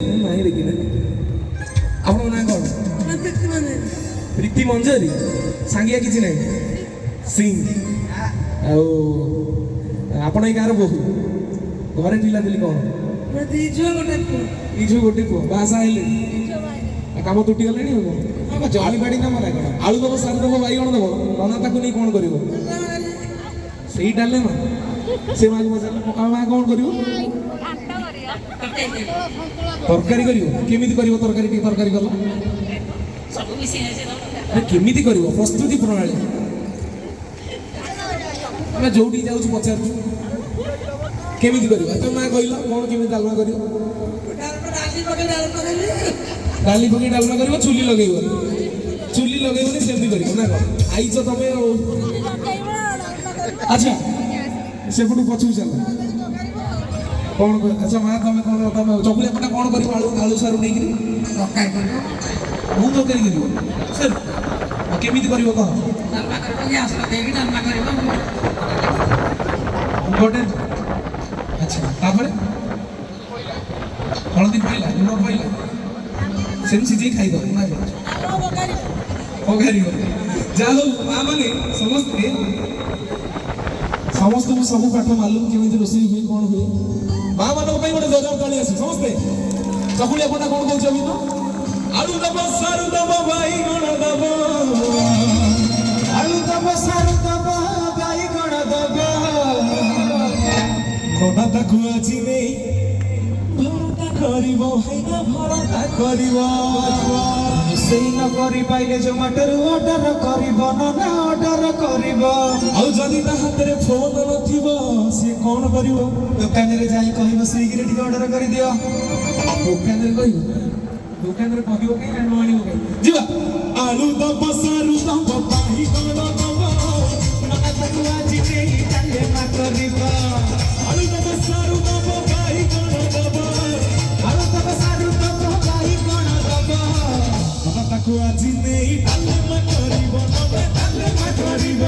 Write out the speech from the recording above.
नहीं देखिए आप ना कौन प्रीति मंजरी सांगिया किसी नहीं सिंह आपण गाँव बहु घरे पिला पिली कौन निज गोटे पुह बासा काम तुटी गले जली बाड़ी ना मारे आलू दब सार दब बैगण दब रना ताक नहीं कौन कर से डाले ना से माँ पका माँ कौन कर तरकारी केमी कर तरकारी तरकारी कल केमी कर प्रस्तुति प्रणाली आम जो जाऊँ पचार केमी कर माँ कहल कौन केमी डालमा कर डाली पकई डालमा कर चुली लगे चुली लगे सेमती कर ना कौन आईच तुम अच्छा सेपटू पछू चल कौन अच्छा माँ तुम कौन तुम चकुली पटा कौन कर आलू आलू सारू नहीं बहुत तरकारी कर सर केमी कर गोटे अच्छा हलदी पड़ा लुण पड़ा से सीझे खाईद पगारी जहाँ माँ मैंने समस्ते समस्त को सब पाठ मालूम केमी रोषे हुए कौन हुए माँ मान गोटे जोरदार ताली आस समस्ते चकुली पटा कौन कौन अभी तो आलू दब सारू दब बैगण दब आलू दब सारू दब बैगण दब रना ताकू आज नहीं भरता करिब हैना भरता करिब सेई न करि पाइले जोमाटो ऑर्डर करिब ना ऑर्डर करिब आ जदी ता हाथ रे फोन नथिबो से कोन करिवो दुकान रे जाई कहिबो स्विगी रे टिके ऑर्डर करि दियो दुकान रे कहिबो दुकान रे कहिबो के न आनिबो के जीवा आलू दब सारू दब बैगण दब रना ताकू आज नहीं डाले मा करिब आलू दब सारू दब बैगण दब आलू दब सारू दब बैगण दब रना ताकू आज नहीं डाले मा करिब